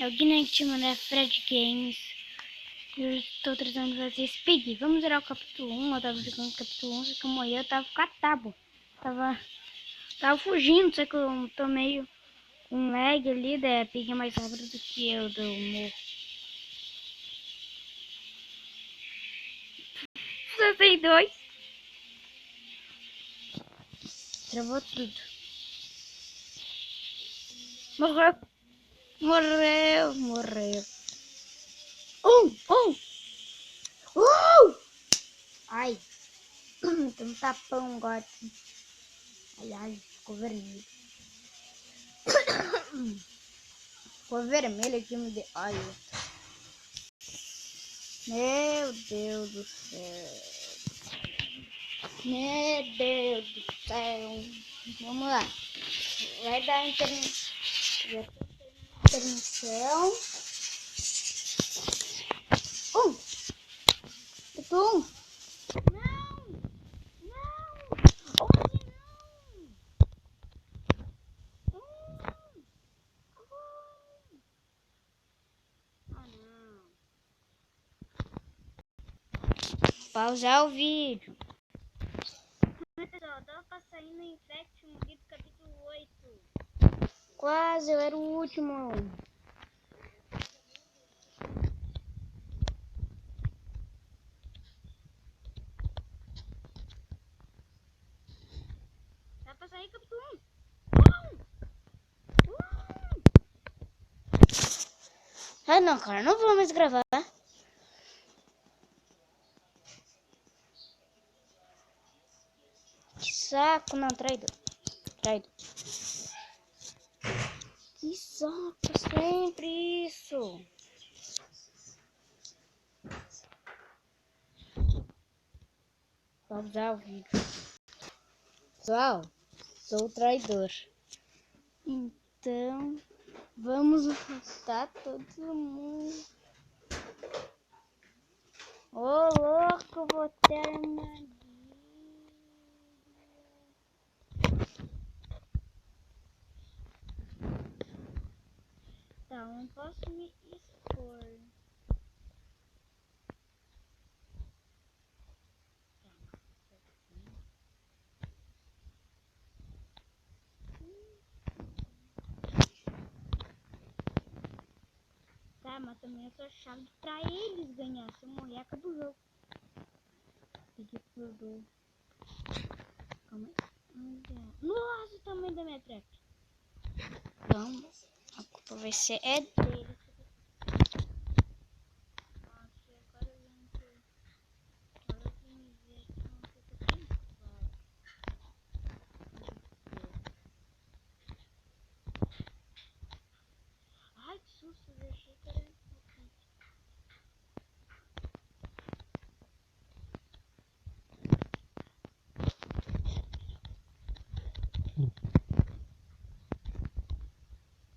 É o Guinect, mano, é Fred Games. Eu estou trazendo pra vocês Speed. Vamos zerar o capítulo 1. Eu tava jogando o capítulo 1, só que eu morri, eu tava com a tábua. Tava fugindo, só que eu tô meio com lag ali, da Pig é mais rápido do que eu do morro. 62. Travou tudo. Morreu. Morreu. Ai. Tem um tapão agora. Ai, ficou vermelho. Ficou vermelho aqui, me deu. Ai. Meu Deus do céu. Meu Deus do céu. Vamos lá. Vai dar intermissão. Não! Onde não? Não. Pausar o vídeo. Pessoal, tava pra sair no Infection aqui do capítulo 8. Quase, eu era o último. Dá pra sair capítulo 1. Ah não, cara, não vou mais gravar. Que saco, não, traidor. Que saco, sempre isso. Pausar o vídeo. Pessoal, sou o traidor. Então, vamos matar todo mundo. Ô, louco, vou ter armadilha. Tá, não posso me expor. Tá, mas também eu sou chave pra eles ganhar. Se eu morrer, acaba o jogo. Pedir pro... Calma aí. Nossa, o tamanho da minha trap. Vamos. A culpa vai ser deles. Nossa, agora eu vim ver aqui uma coisa bem clara. Ai, que susto, eu achei que era aqui.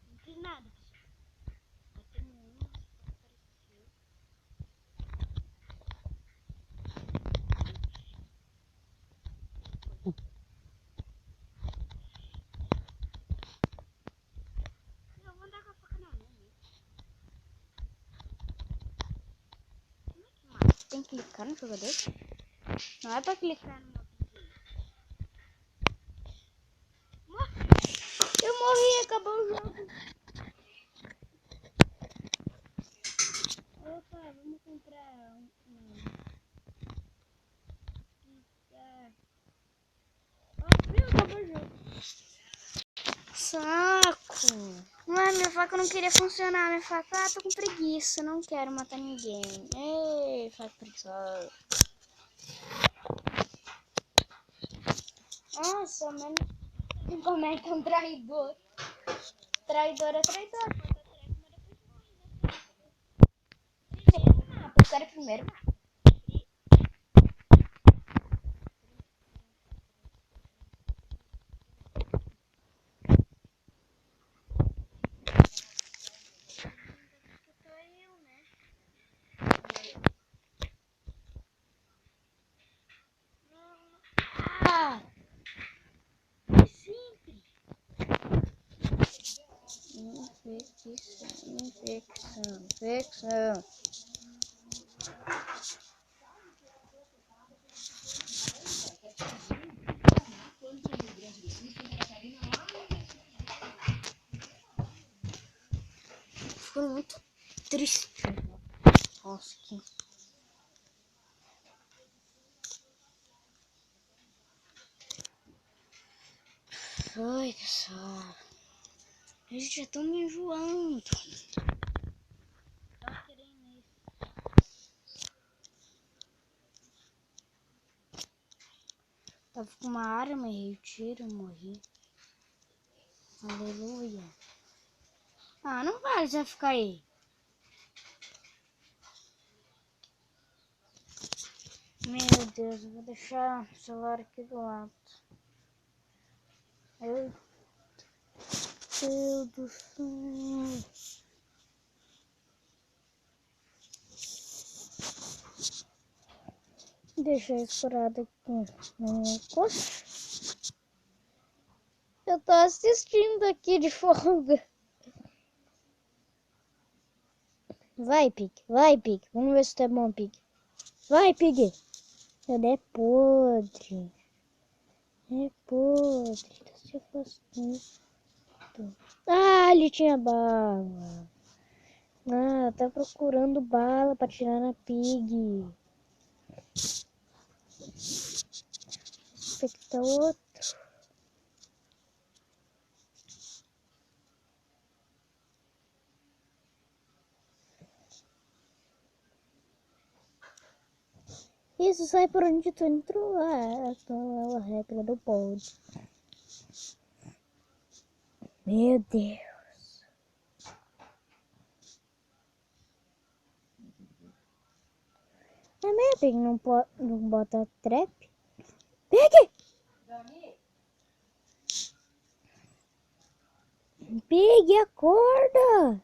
Não fiz nada, pessoal. Bateu um, apareceu. Eu vou andar com a faca na mão, né? Como é que mata? Tem que clicar no jogador? Não é pra clicar no modo. Eu morri, acabou o jogo. Opa, vamos comprar viu? Acabou o jogo. Saco. Mas minha faca não queria funcionar. Minha faca, tô com preguiça. Não quero matar ninguém. Ei, faca preguiçosa. Nossa, mano. Como é que é um traidor? Traidor é traidor. Primeiro mapa. Eu quero primeiro mapa. Sempre. Ficção. Ficou muito triste. Nossa, que... Oi, pessoal. Eu já tô me enjoando. Tô querendo isso. Tava com uma arma e eu tiro, morri. Aleluia. Ah, não vale já ficar aí. Meu Deus, eu vou deixar o celular aqui do lado. Meu Deus do céu. Deixa escurado aqui na minha coxa. Eu tô assistindo aqui de folga. Vai, Pig. Vai, Pig. Vamos ver se tá bom, Pig. Vai, Pig. Ele é podre. É podre. Tá se afastando. Ah, ele tinha bala. Ah, tá procurando bala pra tirar na Pig. Esse aqui tá outro. Isso, sai por onde tu entrou. Ah, é a regra do pod. Meu Deus. É mesmo, Pig, não bota trap? Pig! Pig, acorda!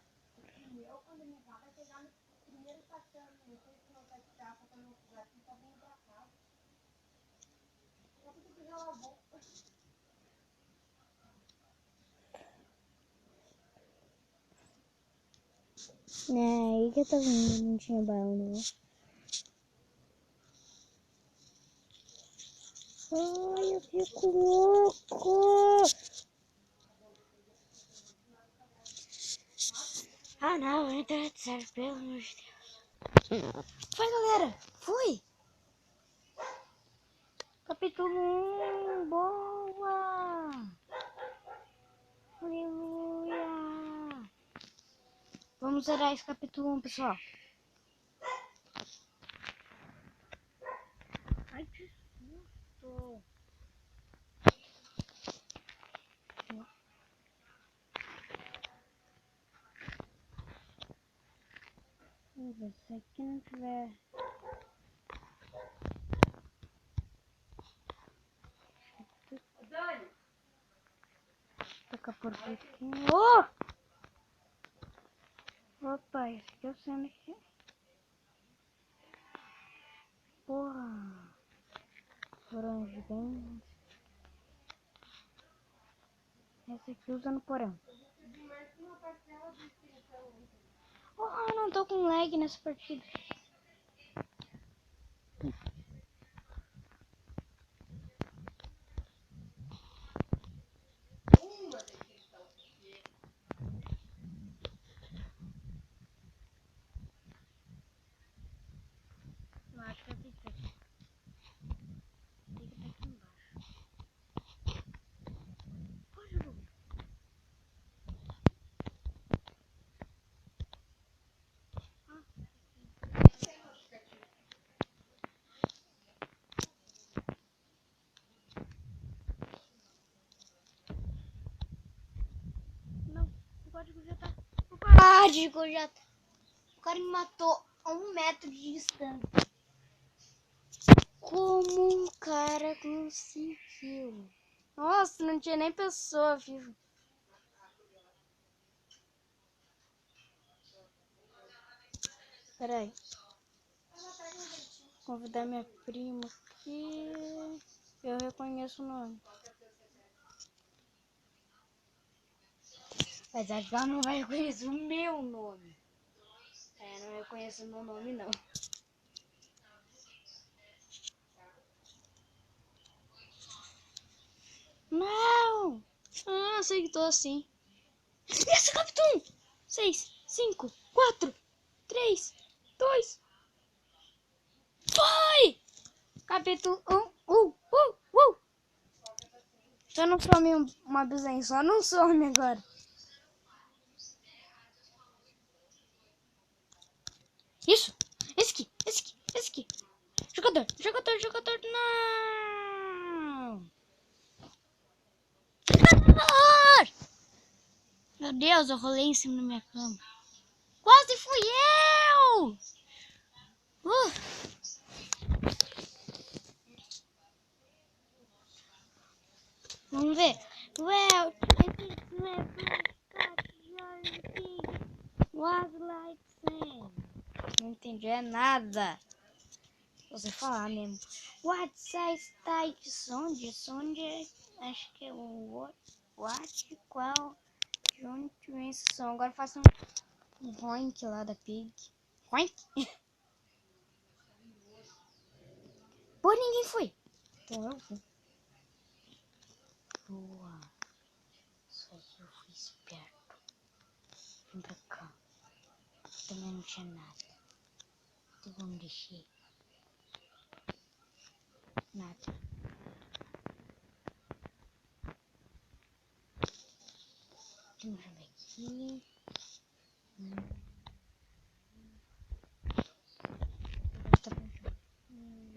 É, aí que eu tô vendo, não tinha bala, né? Ai, eu fico louco! Ah, não, a internet serve, pelo amor de Deus. Foi, galera! Fui! Capítulo 1, boa! Aleluia! Vamos zerar esse capítulo 1, pessoal. Ai, que susto! Se aqui não tiver... Toca por aqui. Oh! Opa, esse aqui eu sei mexer. Porra! Orange bem... Esse aqui usa no porão. Oh, não tô com lag nessa partida. Acho que eu fiz aqui. Tem que estar aqui embaixo. Pode, Lu. Não, o código já tá. O código já tá. O cara me matou a 1 metro de distância. Como um cara conseguiu? Nossa, não tinha nem pessoa viva. Peraí. Vou convidar minha prima aqui. Eu reconheço o nome. Apesar de que ela não vai reconhecer o meu nome. Não reconheço o meu nome, não. Não! Ah, sei que tô assim. Essa, Capitão! 6, 5, 4, 3, 2. Foi! Capítulo 1. Só não some uma vez, só não some agora. Isso! Esse aqui. Jogador, não! Jogador! Meu Deus, eu rolei em cima da minha cama. Quase fui eu! Vamos ver. Well, was like saying. Não entendi nada. Você falar mesmo. What size type sonde? Sonde, acho que é o what, qual, de onde vem esse som? Agora faça um roink lá da pig. Roink? Pô, ninguém foi. Então eu fui. Boa. Só que eu fui esperto. Vem pra cá. Também não tinha nada. Então vamos deixar. Nada. Vamos ver aqui.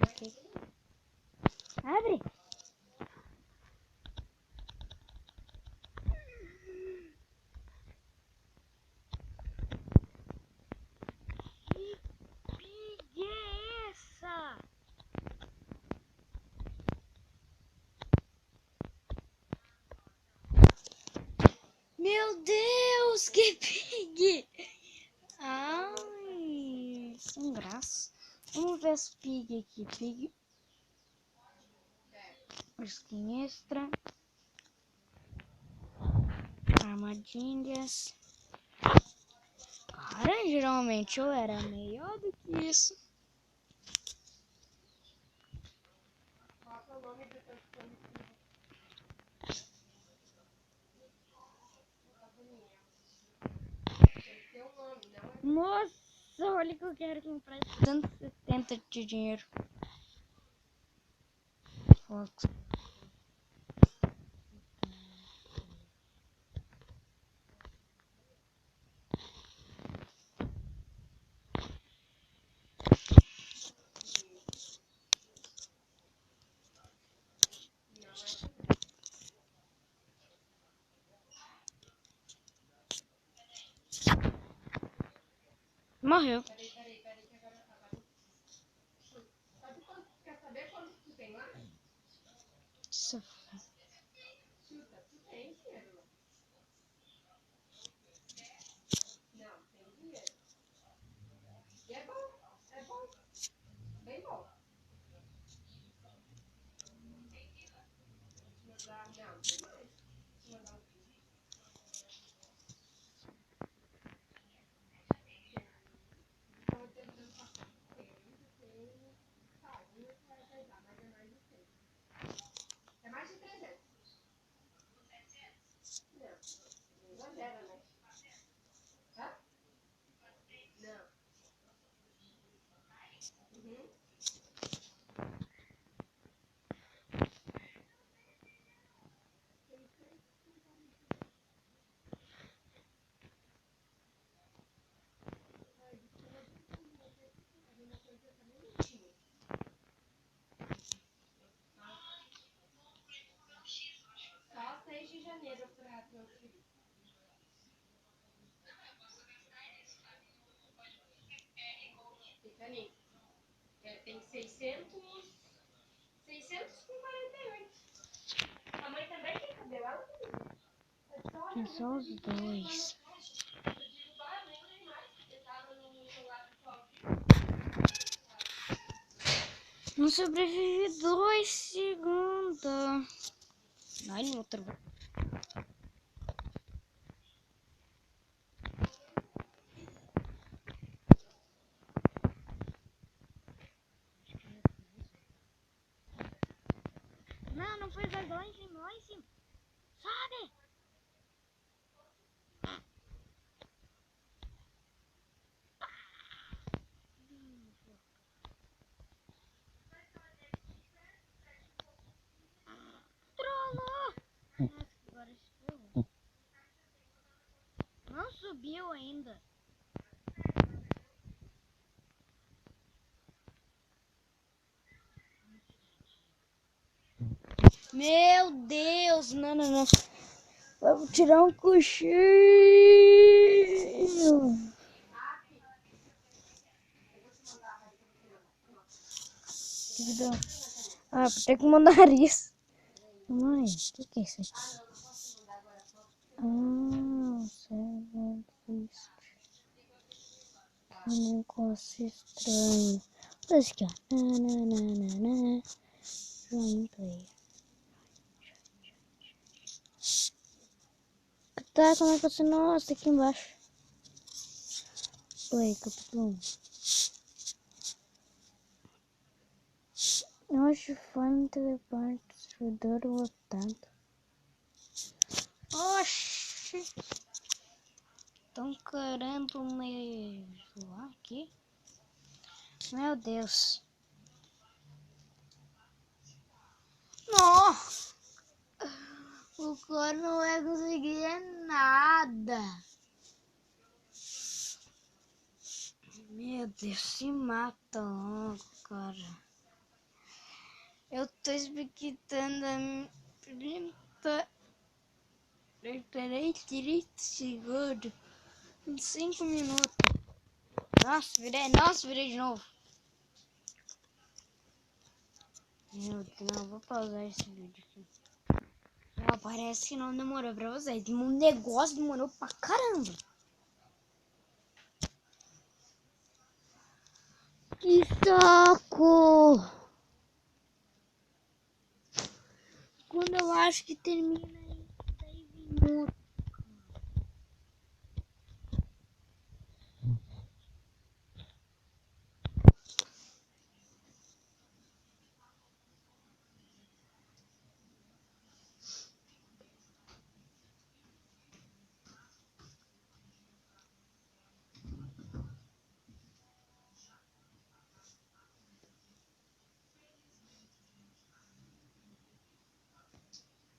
Okay. Abre. Que é essa? Meu Deus, que pig! Ai, sem graça. Vamos ver as pig aqui. Pig. Skin extra. Armadilhas. Cara, geralmente eu era melhor do que isso. Nossa, olha que eu quero comprar 270 de dinheiro. Fox. Morreu. Isso. Só 6 de janeiro pra transferir. Fica ali. Tem 600 com 48. A mãe também tem cabelo? Ela tem só os dois. Não sobrevive 2 segundos. Ai, no outro. vai lá em cima, lá em cima. Sobe! Trollou! Nossa, agora estrelou. Não subiu ainda. Meu Deus, não. Vamos tirar um cochilo. Ah, tem que mandar nariz. Mãe, o que é isso aqui? Seven Beast. Um negócio estranho. Olha isso aqui, ó. Join player. Tá, como é que você... Nossa, aqui embaixo. Oi, capítulo 1. Hoje foi no teleporte, servidor lotado. Oxi! Estão querendo me zoar aqui? Meu Deus! Não! O cara não vai conseguir nada! Meu Deus, se mata logo, cara! Eu tô expectando a minha... Esperei 30 segundos. 5 minutos. Nossa, virei de novo. Meu Deus, não, vou pausar esse vídeo aqui. Ah, parece que não demorou pra vocês. Um negócio demorou pra caramba. Que saco! Quando eu acho que termina em 10 minutos.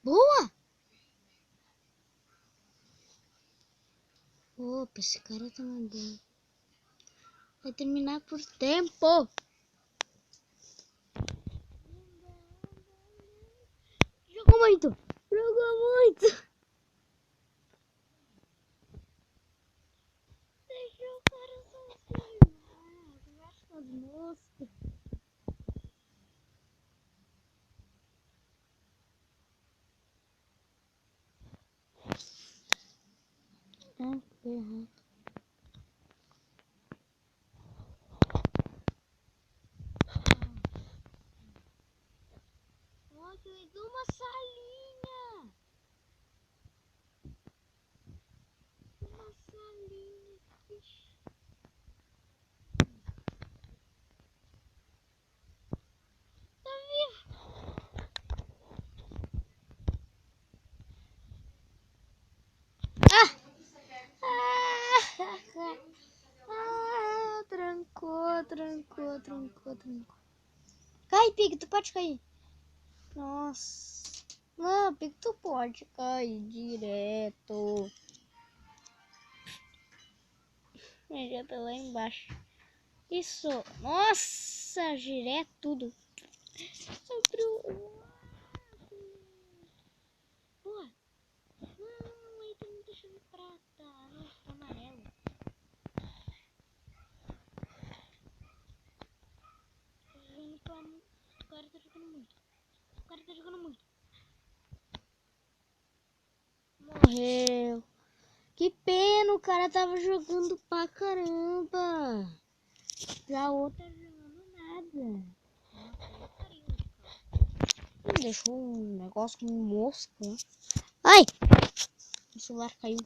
Boa! Opa, esse cara tá mandando. Vai terminar por tempo. Jogou muito. Deixa o cara sozinho. Conversa com as moscas. Ferrado. Nossa, eu dou uma salinha. Uma salinha. Ixi. Tá vivo. Trancou. Cai, Pig, tu pode cair. Nossa. Não, Pig, tu pode cair direto. Já tá lá embaixo. Isso. Nossa, girei tudo. Abriu. Boa. Não, aí tem muita chave prata. Não, tá amarelo. O cara tá jogando muito. Morreu. Que pena, o cara tava jogando pra caramba. Já a outra jogando nada. Deixou um negócio com mosca. Ai! O celular caiu.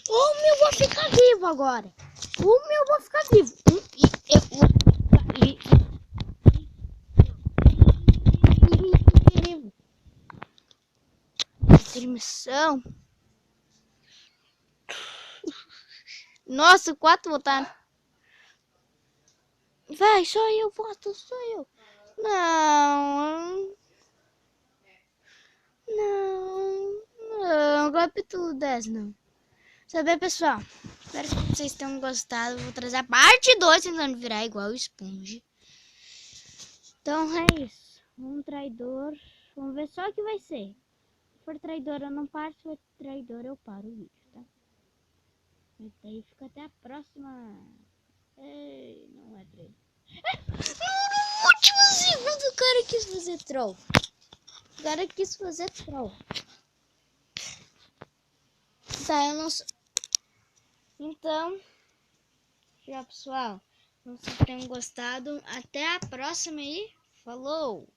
O meu vou ficar vivo agora. O meu vou ficar vivo. Transmissão. Nossa, 4 votaram. Vai, só eu voto, só eu. Não. Não, capítulo 10 não. Sabe, pessoal? Espero que vocês tenham gostado. Vou trazer a parte 2 tentando virar igual o Sponge. Então é isso. Um traidor. Vamos ver só o que vai ser. Se for traidor eu não paro, se for traidor eu paro o vídeo, tá? E daí fica até a próxima. Ei, não é traidor. No último segundo o cara quis fazer troll. O cara quis fazer troll. Tá, eu não sou. Então, já pessoal, espero que vocês tenham gostado. Até a próxima e falou!